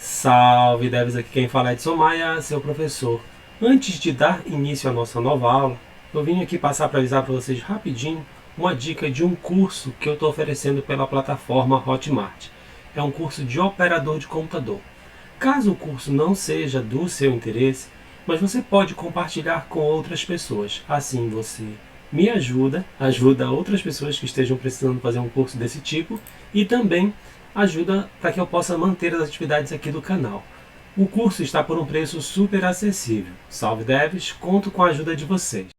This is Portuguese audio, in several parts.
Salve devs, aqui quem fala é Edson Maia, seu professor. Antes de dar início à nossa nova aula, eu vim aqui passar para avisar para vocês rapidinho uma dica de um curso que eu estou oferecendo pela plataforma Hotmart. É um curso de operador de computador. Caso o curso não seja do seu interesse, mas você pode compartilhar com outras pessoas. Assim você me ajuda outras pessoas que estejam precisando fazer um curso desse tipo e também ajuda para que eu possa manter as atividades aqui do canal. O curso está por um preço super acessível. Salve devs, conto com a ajuda de vocês.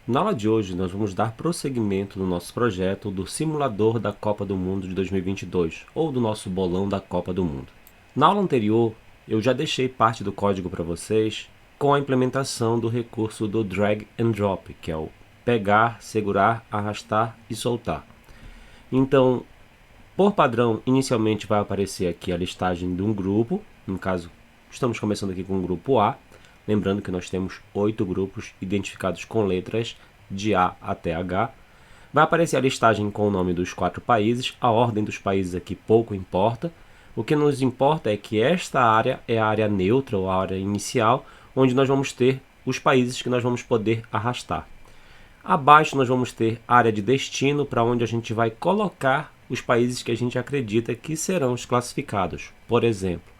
Na aula de hoje nós vamos dar prosseguimento no nosso projeto do simulador da Copa do Mundo de 2022, ou do nosso bolão da Copa do Mundo. Na aula anterior eu já deixei parte do código para vocês com a implementação do recurso do drag and drop, que é o pegar, segurar, arrastar e soltar. Então, por padrão, inicialmente vai aparecer aqui a listagem de um grupo, no caso, estamos começando aqui com o grupo A, lembrando que nós temos 8 grupos identificados com letras de A até H. Vai aparecer a listagem com o nome dos 4 países, a ordem dos países aqui pouco importa. O que nos importa é que esta área é a área neutra, ou a área inicial, onde nós vamos ter os países que nós vamos poder arrastar. Abaixo nós vamos ter área de destino, para onde a gente vai colocar os países que a gente acredita que serão os classificados. Por exemplo,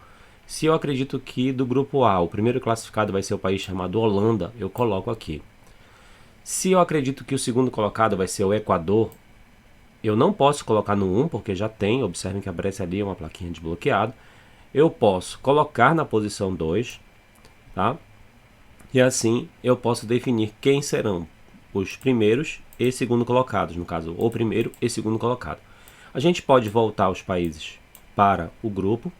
se eu acredito que do grupo A, o primeiro classificado vai ser o país chamado Holanda, eu coloco aqui. Se eu acredito que o segundo colocado vai ser o Equador, eu não posso colocar no 1, porque já tem, observem que aparece ali uma plaquinha de bloqueado. Eu posso colocar na posição 2, tá? E assim eu posso definir quem serão os primeiros e segundo colocados, no caso, o primeiro e segundo colocado. A gente pode voltar os países para o grupo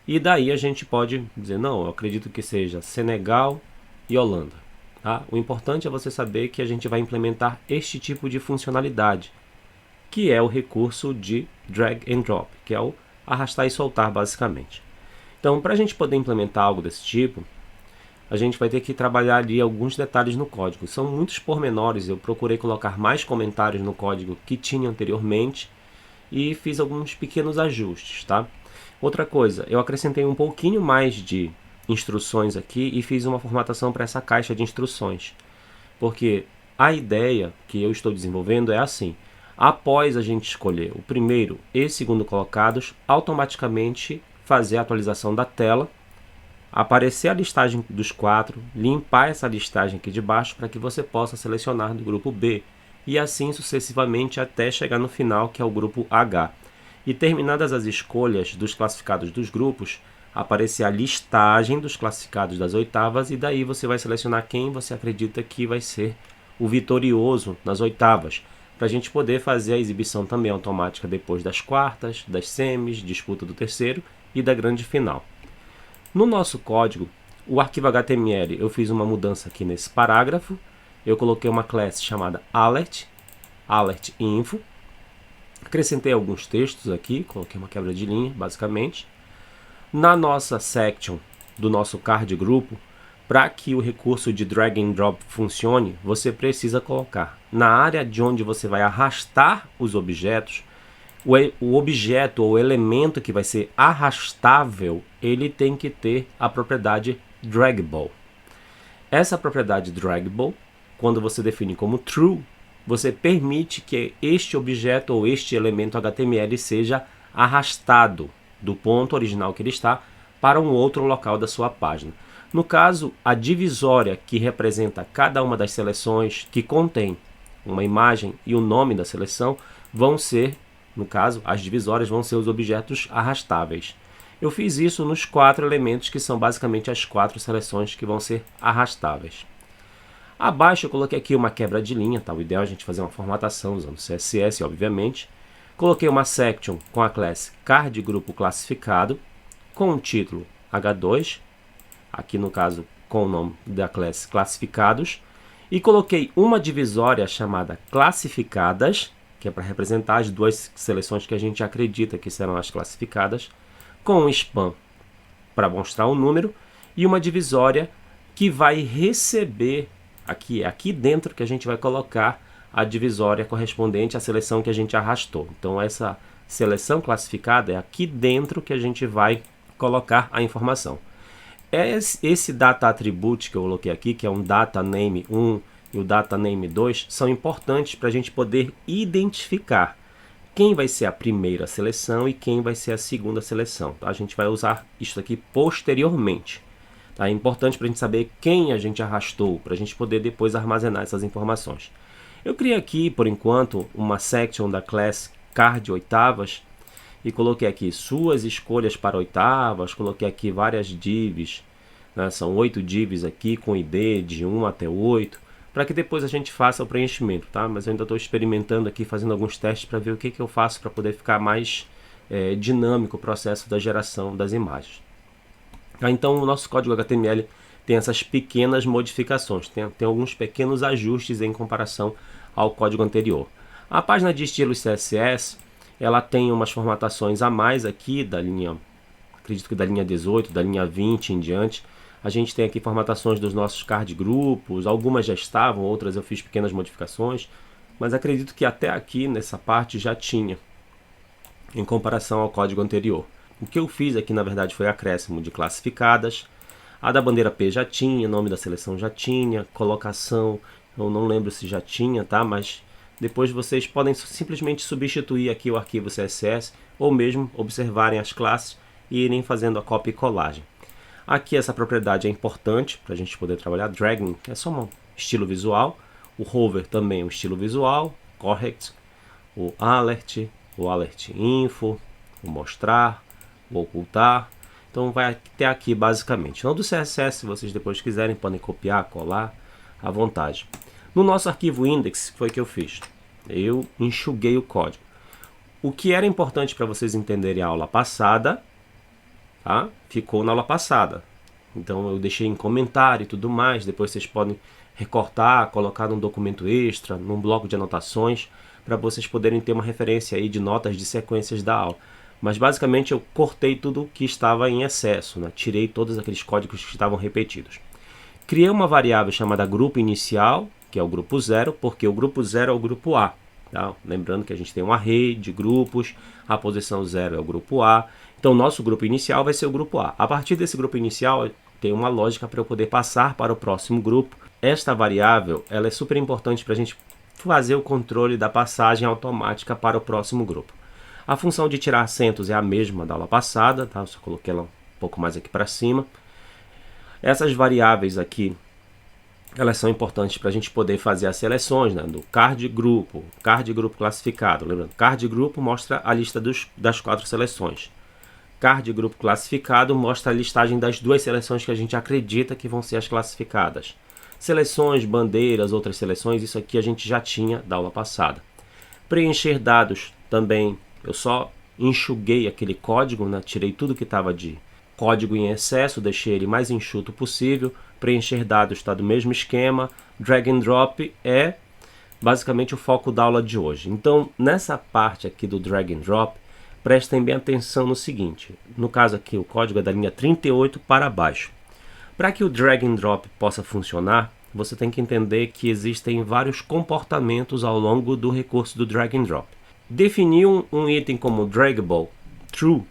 e daí a gente pode dizer, não, eu acredito que seja Senegal e Holanda. Tá? O importante é você saber que a gente vai implementar este tipo de funcionalidade, que é o recurso de drag and drop, que é o arrastar e soltar basicamente. Então, para a gente poder implementar algo desse tipo, a gente vai ter que trabalhar ali alguns detalhes no código. São muitos pormenores, eu procurei colocar mais comentários no código que tinha anteriormente e fiz alguns pequenos ajustes, tá? Outra coisa, eu acrescentei um pouquinho mais de instruções aqui e fiz uma formatação para essa caixa de instruções. Porque a ideia que eu estou desenvolvendo é assim: após a gente escolher o primeiro e segundo colocados, automaticamente fazer a atualização da tela, aparecer a listagem dos 4, limpar essa listagem aqui de baixo para que você possa selecionar do grupo B e assim sucessivamente até chegar no final, que é o grupo H. E terminadas as escolhas dos classificados dos grupos, aparecer a listagem dos classificados das oitavas e daí você vai selecionar quem você acredita que vai ser o vitorioso nas oitavas, para a gente poder fazer a exibição também automática depois das quartas, das semis, disputa do terceiro e da grande final. No nosso código, o arquivo HTML, eu fiz uma mudança aqui nesse parágrafo. Eu coloquei uma classe chamada alert info. Acrescentei alguns textos aqui, coloquei uma quebra de linha, basicamente. Na nossa section do nosso card grupo, para que o recurso de drag and drop funcione, você precisa colocar na área de onde você vai arrastar os objetos, o objeto ou o elemento que vai ser arrastável, ele tem que ter a propriedade draggable. Essa propriedade draggable, quando você define como true, você permite que este objeto ou este elemento HTML seja arrastado do ponto original que ele está para um outro local da sua página. No caso, a divisória que representa cada uma das seleções, que contém uma imagem e o nome da seleção, vão ser, no caso, as divisórias vão ser os objetos arrastáveis. Eu fiz isso nos 4 elementos, que são basicamente as 4 seleções que vão ser arrastáveis. Abaixo eu coloquei aqui uma quebra de linha, tá? O ideal é a gente fazer uma formatação usando CSS, obviamente. Coloquei uma section com a classe card grupo classificado, com o título H2, aqui no caso com o nome da classe classificados, e coloquei uma divisória chamada classificadas, que é para representar as 2 seleções que a gente acredita que serão as classificadas, com um span para mostrar o número, e uma divisória que vai receber, aqui dentro que a gente vai colocar a divisória correspondente à seleção que a gente arrastou. Então essa seleção classificada é aqui dentro que a gente vai colocar a informação. Esse data attribute que eu coloquei aqui, que é um data name 1 e o data name 2, são importantes para a gente poder identificar quem vai ser a primeira seleção e quem vai ser a segunda seleção. Tá? A gente vai usar isso aqui posteriormente. Tá? É importante para a gente saber quem a gente arrastou, para a gente poder depois armazenar essas informações. Eu criei aqui, por enquanto, uma section da class card oitavas e coloquei aqui suas escolhas para oitavas, coloquei aqui várias divs, né? São 8 divs aqui com ID de 1 até 8, para que depois a gente faça o preenchimento, tá? Mas eu ainda estou experimentando aqui, fazendo alguns testes para ver o que eu faço para poder ficar mais dinâmico o processo da geração das imagens. Tá? Então o nosso código HTML tem essas pequenas modificações, tem alguns pequenos ajustes em comparação ao código anterior. A página de estilos CSS, ela tem umas formatações a mais aqui da linha, acredito que da linha 18, da linha 20 em diante. A gente tem aqui formatações dos nossos card grupos, algumas já estavam, outras eu fiz pequenas modificações, mas acredito que até aqui nessa parte já tinha, em comparação ao código anterior. O que eu fiz aqui na verdade foi acréscimo de classificadas, a da bandeira P já tinha, nome da seleção já tinha, colocação, eu não lembro se já tinha, tá? Mas depois vocês podem simplesmente substituir aqui o arquivo CSS ou mesmo observarem as classes e irem fazendo a cópia e colagem. Aqui essa propriedade é importante para a gente poder trabalhar. Dragging é só um estilo visual, o hover também é um estilo visual, correct, o alert info, o mostrar, o ocultar. Então vai até aqui basicamente. No do CSS, se vocês depois quiserem, podem copiar, colar à vontade. No nosso arquivo index, foi o que eu fiz. Eu enxuguei o código. O que era importante para vocês entenderem a aula passada, tá? Ficou na aula passada. Então eu deixei em comentário e tudo mais. Depois vocês podem recortar, colocar num documento extra, num bloco de anotações, para vocês poderem ter uma referência aí de notas de sequências da aula. Mas basicamente eu cortei tudo que estava em excesso, né? Tirei todos aqueles códigos que estavam repetidos. Criei uma variável chamada grupo inicial, que é o grupo 0, porque o grupo 0 é o grupo A. Tá? Lembrando que a gente tem um array de grupos, a posição 0 é o grupo A. Então o nosso grupo inicial vai ser o grupo A. A partir desse grupo inicial tem uma lógica para eu poder passar para o próximo grupo. Esta variável ela é super importante para a gente fazer o controle da passagem automática para o próximo grupo. A função de tirar acentos é a mesma da aula passada, tá? Eu só coloquei ela um pouco mais aqui para cima. Essas variáveis aqui, elas são importantes para a gente poder fazer as seleções, né? Do card grupo classificado. Lembrando, card grupo mostra a lista das 4 seleções. Card grupo classificado mostra a listagem das 2 seleções que a gente acredita que vão ser as classificadas. Seleções, bandeiras, outras seleções, isso aqui a gente já tinha da aula passada. Preencher dados também, eu só enxuguei aquele código, né? Tirei tudo que estava de código em excesso, deixei ele mais enxuto possível. Preencher dados está do mesmo esquema. Drag and drop é basicamente o foco da aula de hoje. Então, nessa parte aqui do drag and drop, prestem bem atenção no seguinte. No caso aqui, o código é da linha 38 para baixo. Para que o drag and drop possa funcionar, você tem que entender que existem vários comportamentos ao longo do recurso do drag and drop. Definir um item como draggable true,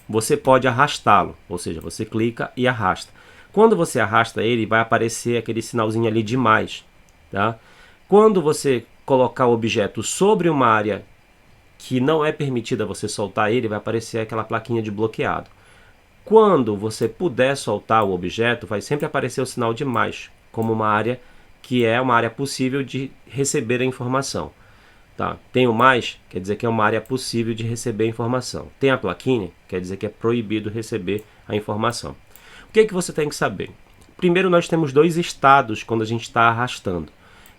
você pode arrastá-lo, ou seja, você clica e arrasta. Quando você arrasta ele, vai aparecer aquele sinalzinho ali de mais. Tá? Quando você colocar o objeto sobre uma área que não é permitida você soltar ele, vai aparecer aquela plaquinha de bloqueado. Quando você puder soltar o objeto, vai sempre aparecer o sinal de mais, como uma área que é uma área possível de receber a informação. Tá? Tem o mais, quer dizer que é uma área possível de receber a informação. Tem a plaquinha, quer dizer que é proibido receber a informação. O que você tem que saber? Primeiro, nós temos 2 estados quando a gente está arrastando,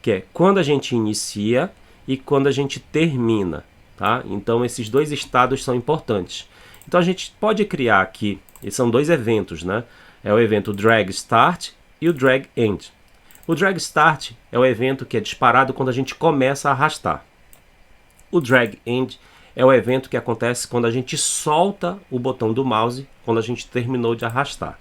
que é quando a gente inicia e quando a gente termina. Tá? Então, esses 2 estados são importantes. Então, a gente pode criar aqui, e são 2 eventos, né? É o evento drag start e o drag end. O drag start é o evento que é disparado quando a gente começa a arrastar. O drag end é o evento que acontece quando a gente solta o botão do mouse, quando a gente terminou de arrastar.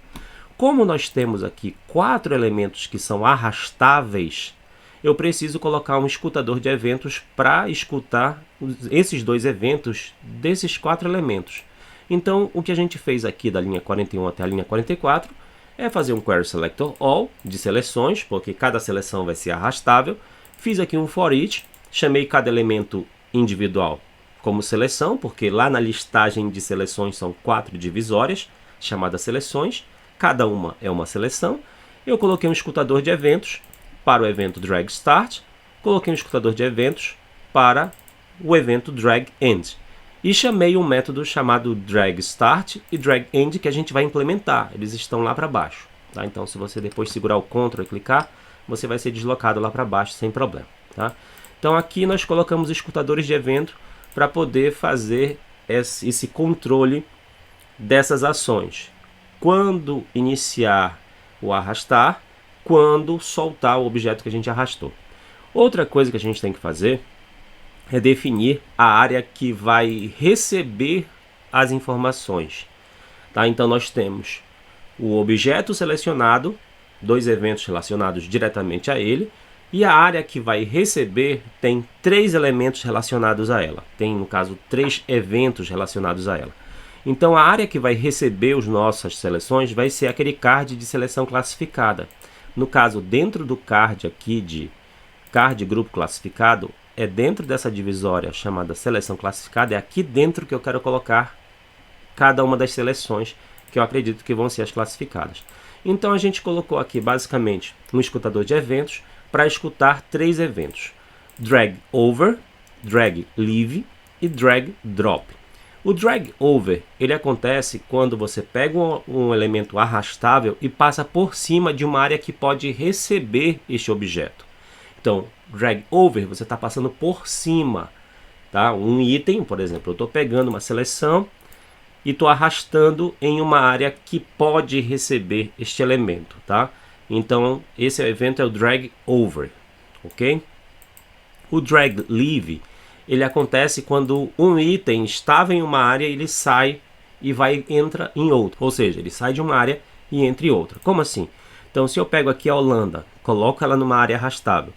Como nós temos aqui 4 elementos que são arrastáveis, eu preciso colocar um escutador de eventos para escutar esses 2 eventos desses 4 elementos. Então, o que a gente fez aqui da linha 41 até a linha 44 é fazer um Query Selector All de seleções, porque cada seleção vai ser arrastável. Fiz aqui um For Each, chamei cada elemento individual como seleção, porque lá na listagem de seleções são 4 divisórias, chamadas seleções, cada uma é uma seleção. Eu coloquei um escutador de eventos para o evento Drag Start, coloquei um escutador de eventos para o evento Drag End. E chamei um método chamado Drag Start e Drag End que a gente vai implementar. Eles estão lá para baixo. Tá? Então, se você depois segurar o Ctrl e clicar, você vai ser deslocado lá para baixo sem problema. Tá? Então, aqui nós colocamos escutadores de evento para poder fazer esse controle dessas ações. Quando iniciar o arrastar, quando soltar o objeto que a gente arrastou. Outra coisa que a gente tem que fazer é definir a área que vai receber as informações. Tá? Então nós temos o objeto selecionado, 2 eventos relacionados diretamente a ele, e a área que vai receber tem 3 elementos relacionados a ela. Tem, no caso, 3 eventos relacionados a ela. Então a área que vai receber as nossas seleções vai ser aquele card de seleção classificada. No caso, dentro do card aqui de card grupo classificado, é dentro dessa divisória chamada seleção classificada, é aqui dentro que eu quero colocar cada uma das seleções que eu acredito que vão ser as classificadas. Então a gente colocou aqui basicamente um escutador de eventos para escutar 3 eventos: Drag Over, Drag Leave e Drag Drop. O Drag Over ele acontece quando você pega um elemento arrastável e passa por cima de uma área que pode receber este objeto. Então, Drag Over, você está passando por cima, tá? Um item, por exemplo, eu estou pegando uma seleção e estou arrastando em uma área que pode receber este elemento, tá? Então, esse evento é o Drag Over, ok? O Drag Leave, ele acontece quando um item estava em uma área e ele sai e entra em outra. Ou seja, ele sai de uma área e entra em outra. Como assim? Então, se eu pego aqui a Holanda, coloco ela numa área arrastável,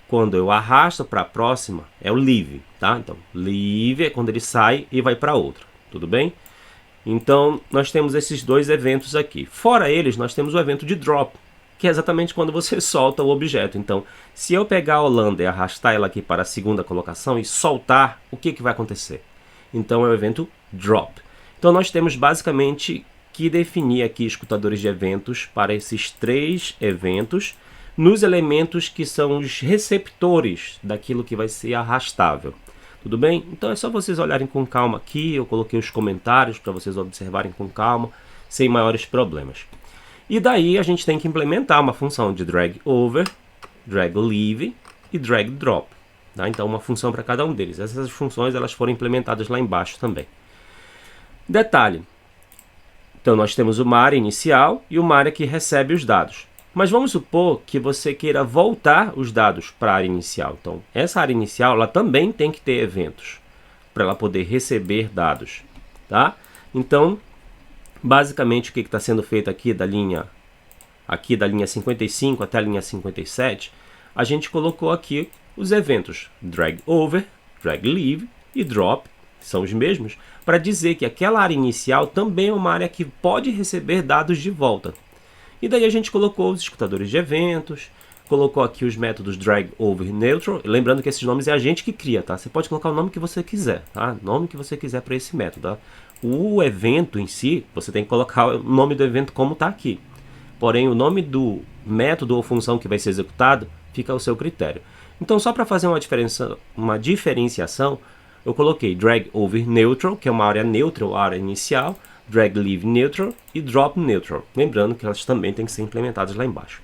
quando eu arrasto para a próxima, é o Leave, tá? Então, Leave é quando ele sai e vai para outra, tudo bem? Então, nós temos esses 2 eventos aqui. Fora eles, nós temos o evento de Drop, que é exatamente quando você solta o objeto. Então, se eu pegar a Holanda e arrastar ela aqui para a segunda colocação e soltar, o que vai acontecer? Então, é o evento Drop. Então, nós temos basicamente que definir aqui escutadores de eventos para esses 3 eventos, nos elementos que são os receptores daquilo que vai ser arrastável. Tudo bem? Então é só vocês olharem com calma aqui, eu coloquei os comentários para vocês observarem com calma, sem maiores problemas. E daí a gente tem que implementar uma função de Drag Over, Drag Leave e Drag Drop. Tá? Então uma função para cada um deles. Essas funções elas foram implementadas lá embaixo também. Detalhe, então nós temos uma área inicial e uma área que recebe os dados. Mas vamos supor que você queira voltar os dados para a área inicial. Então, essa área inicial ela também tem que ter eventos para ela poder receber dados. Tá? Então, basicamente, o que está sendo feito aqui da linha 55 até a linha 57, a gente colocou aqui os eventos Drag Over, Drag Leave e Drop, que são os mesmos, para dizer que aquela área inicial também é uma área que pode receber dados de volta. E daí a gente colocou os escutadores de eventos, colocou aqui os métodos Drag Over Neutral, lembrando que esses nomes é a gente que cria, tá? Você pode colocar o nome que você quiser, tá? Nome que você quiser para esse método, tá? O evento em si, você tem que colocar o nome do evento como está aqui. Porém, o nome do método ou função que vai ser executado fica ao seu critério. Então, só para fazer uma diferenciação, eu coloquei Drag Over Neutral, que é uma área neutra, ou área inicial, Drag Leave Neutral e Drop Neutral. Lembrando que elas também têm que ser implementadas lá embaixo.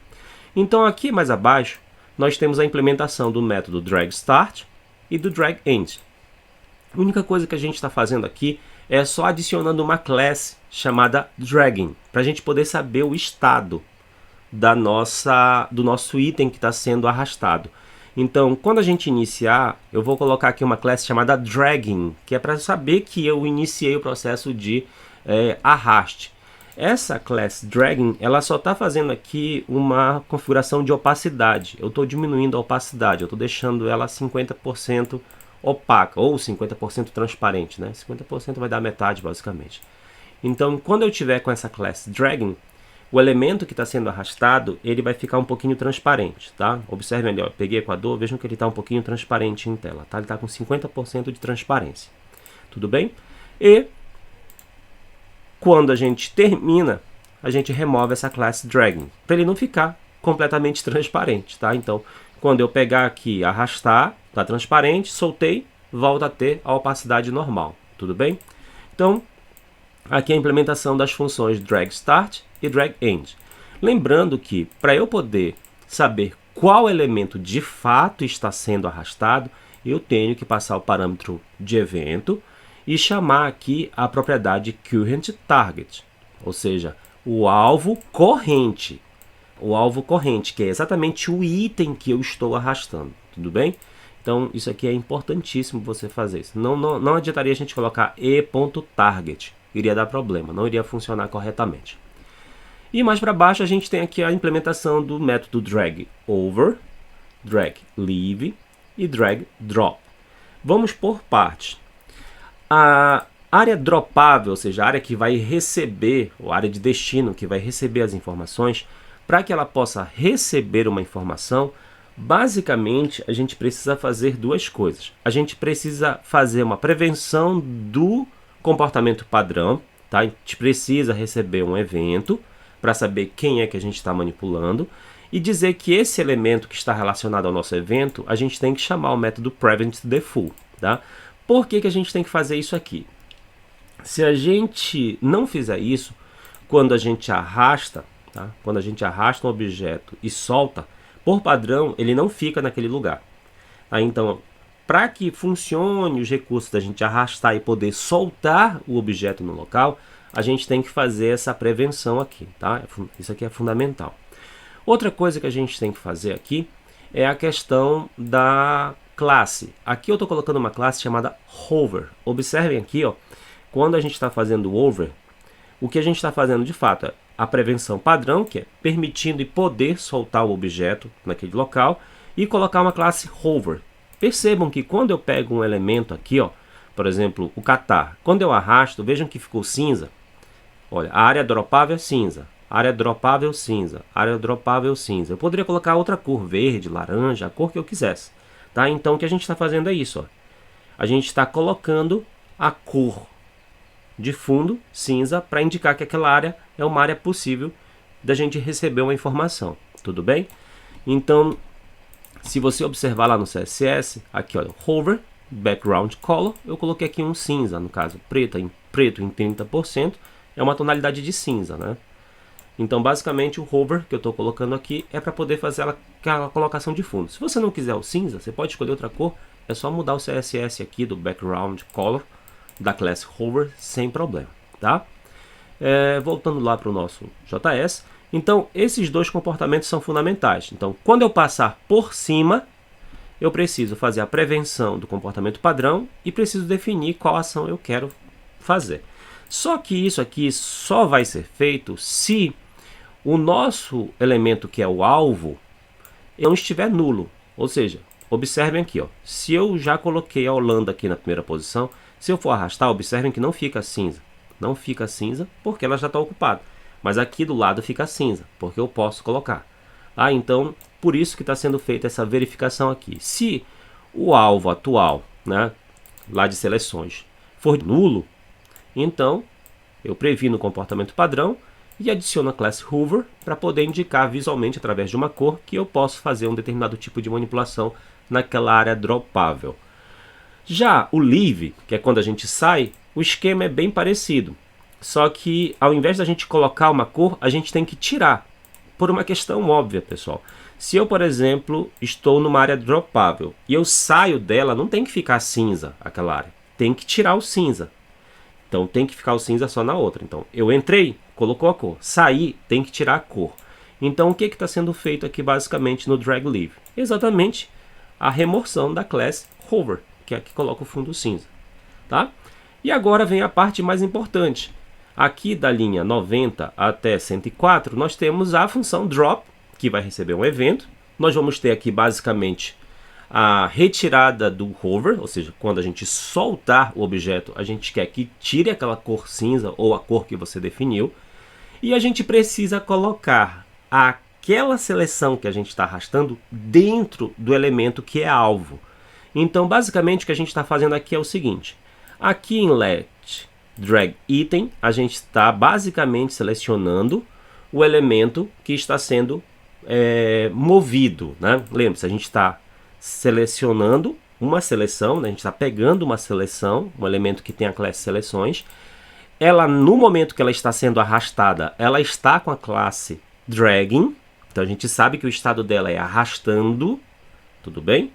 Então aqui mais abaixo, nós temos a implementação do método Drag Start e do Drag End. A única coisa que a gente está fazendo aqui é só adicionando uma classe chamada Dragging, para a gente poder saber o estado do nosso item que está sendo arrastado. Então, quando a gente iniciar, eu vou colocar aqui uma classe chamada Dragging, que é para saber que eu iniciei o processo de arraste. Essa classe Dragging, ela só está fazendo aqui uma configuração de opacidade. Eu estou diminuindo a opacidade, eu estou deixando ela 50% opaca, ou 50% transparente, né? 50% vai dar metade, basicamente. Então, quando eu tiver com essa classe dragging, o elemento que está sendo arrastado, ele vai ficar um pouquinho transparente, tá? Observem ali, ó, peguei Equador, vejam que ele está um pouquinho transparente em tela, tá? Ele está com 50% de transparência, tudo bem? E quando a gente termina, a gente remove essa classe dragging, para ele não ficar completamente transparente, tá? Então, quando eu pegar aqui, arrastar, está transparente, soltei, volta a ter a opacidade normal, tudo bem? Então, aqui é a implementação das funções drag start e drag end. Lembrando que, para eu poder saber qual elemento de fato está sendo arrastado, eu tenho que passar o parâmetro de evento e chamar aqui a propriedade current target, ou seja, o alvo corrente. O alvo corrente, que é exatamente o item que eu estou arrastando, tudo bem? Então, isso aqui é importantíssimo você fazer isso. Não adiantaria a gente colocar e.target, iria dar problema, não iria funcionar corretamente. E mais para baixo a gente tem aqui a implementação do método drag over, drag leave e drag drop. Vamos por partes. A área dropável, ou seja, a área que vai receber, ou área de destino que vai receber as informações, para que ela possa receber uma informação, basicamente a gente precisa fazer duas coisas. A gente precisa fazer uma prevenção do comportamento padrão, tá? A gente precisa receber um evento para saber quem é que a gente está manipulando e dizer que esse elemento que está relacionado ao nosso evento, a gente tem que chamar o método prevent_defull, tá? Por que a gente tem que fazer isso aqui? Se a gente não fizer isso, quando a gente arrasta, tá? Quando a gente arrasta um objeto e solta, por padrão, ele não fica naquele lugar. Tá? Então, para que funcione os recursos da gente arrastar e poder soltar o objeto no local, a gente tem que fazer essa prevenção aqui. Tá? Isso aqui é fundamental. Outra coisa que a gente tem que fazer aqui é a questão da classe. Aqui eu estou colocando uma classe chamada hover. Observem aqui, ó, quando a gente está fazendo over, o que a gente está fazendo de fato é a prevenção padrão, que é permitindo e poder soltar o objeto naquele local, e colocar uma classe hover. Percebam que quando eu pego um elemento aqui, ó, por exemplo, o catar, quando eu arrasto, vejam que ficou cinza. Olha, a área dropável é cinza, área dropável cinza, área dropável cinza. Eu poderia colocar outra cor, verde, laranja, a cor que eu quisesse. Tá? Então o que a gente está fazendo é isso. Ó. A gente está colocando a cor de fundo, cinza, para indicar que aquela área é uma área possível da gente receber uma informação. Tudo bem? Então, se você observar lá no CSS, aqui olha, hover, background color, eu coloquei aqui um cinza, no caso, preto em 30%, é uma tonalidade de cinza, né? Então, basicamente, o hover que eu estou colocando aqui é para poder fazer aquela colocação de fundo. Se você não quiser o cinza, você pode escolher outra cor, é só mudar o CSS aqui do background color da classe hover sem problema, tá? Voltando lá para o nosso JS, então esses dois comportamentos são fundamentais. Então, quando eu passar por cima, eu preciso fazer a prevenção do comportamento padrão e preciso definir qual ação eu quero fazer. Só que isso aqui só vai ser feito se o nosso elemento, que é o alvo, não estiver nulo. Ou seja, observem aqui, ó, se eu já coloquei a Holanda aqui na primeira posição, se eu for arrastar, observem que não fica cinza. Não fica cinza porque ela já está ocupada. Mas aqui do lado fica cinza, porque eu posso colocar. Então, por isso que está sendo feita essa verificação aqui. Se o alvo atual, né, lá de seleções, for nulo, então eu previno o comportamento padrão e adiciono a classe hover para poder indicar visualmente, através de uma cor, que eu posso fazer um determinado tipo de manipulação naquela área dropável. Já o leave, que é quando a gente sai, o esquema é bem parecido. Só que ao invés da gente colocar uma cor, a gente tem que tirar. Por uma questão óbvia, pessoal. Se eu, por exemplo, estou numa área dropável e eu saio dela, não tem que ficar cinza aquela área. Tem que tirar o cinza. Então tem que ficar o cinza só na outra. Então eu entrei, colocou a cor. Saí, tem que tirar a cor. Então o que está sendo feito aqui basicamente no drag leave? Exatamente a remoção da classe hover, que é a que coloca o fundo cinza. Tá? E agora vem a parte mais importante. Aqui da linha 90 até 104, nós temos a função drop, que vai receber um evento. Nós vamos ter aqui basicamente A retirada do hover, ou seja, quando a gente soltar o objeto, a gente quer que tire aquela cor cinza ou a cor que você definiu. E a gente precisa colocar aquela seleção que a gente está arrastando dentro do elemento que é alvo. Então, basicamente, o que a gente está fazendo aqui é o seguinte. Aqui em Let Drag Item, a gente está basicamente selecionando o elemento que está sendo movido, né? Lembre-se, a gente está selecionando uma seleção, né? A gente está pegando uma seleção, um elemento que tem a classe seleções. Ela, no momento que ela está sendo arrastada, ela está com a classe dragging. Então a gente sabe que o estado dela é arrastando, tudo bem?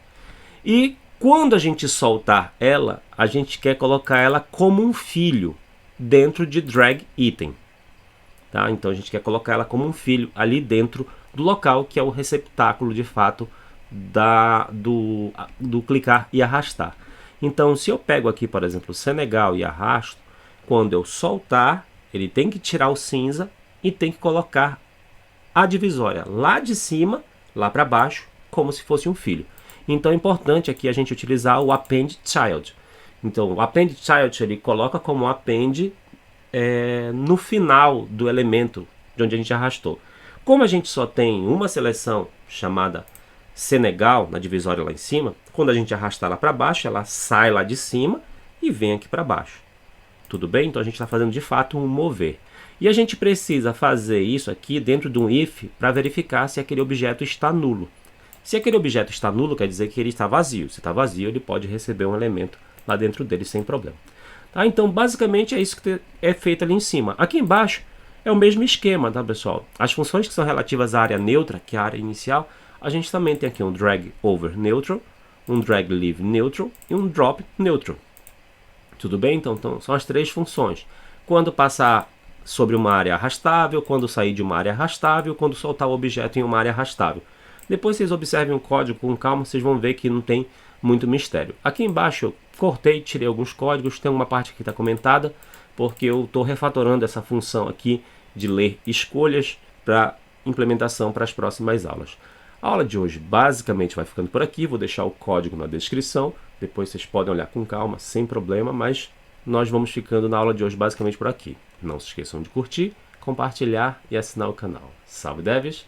E quando a gente soltar ela, a gente quer colocar ela como um filho dentro de drag item. Tá? Então a gente quer colocar ela como um filho ali dentro do local que é o receptáculo de fato do clicar e arrastar. Então se eu pego aqui, por exemplo, o Senegal e arrasto, quando eu soltar, ele tem que tirar o cinza e tem que colocar a divisória lá de cima, lá para baixo, como se fosse um filho. Então é importante aqui a gente utilizar o append child. Então o append child ele coloca como append no final do elemento de onde a gente arrastou. Como a gente só tem uma seleção chamada Senegal na divisória lá em cima, quando a gente arrastar lá para baixo, ela sai lá de cima e vem aqui para baixo. Tudo bem? Então a gente está fazendo de fato um mover. E a gente precisa fazer isso aqui dentro de um if para verificar se aquele objeto está nulo. Se aquele objeto está nulo, quer dizer que ele está vazio. Se está vazio, ele pode receber um elemento lá dentro dele sem problema. Tá? Então, basicamente, é isso que é feito ali em cima. Aqui embaixo é o mesmo esquema, tá, pessoal? As funções que são relativas à área neutra, que é a área inicial, a gente também tem aqui um drag over neutral, um drag leave neutral e um drop neutral. Tudo bem? Então são as três funções. Quando passar sobre uma área arrastável, quando sair de uma área arrastável, quando soltar o objeto em uma área arrastável. Depois vocês observem o código com calma, vocês vão ver que não tem muito mistério. Aqui embaixo eu cortei, tirei alguns códigos, tem uma parte que está comentada, porque eu estou refatorando essa função aqui de ler escolhas para implementação para as próximas aulas. A aula de hoje basicamente vai ficando por aqui, vou deixar o código na descrição, depois vocês podem olhar com calma, sem problema, mas nós vamos ficando na aula de hoje basicamente por aqui. Não se esqueçam de curtir, compartilhar e assinar o canal. Salve devs,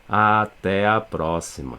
até a próxima!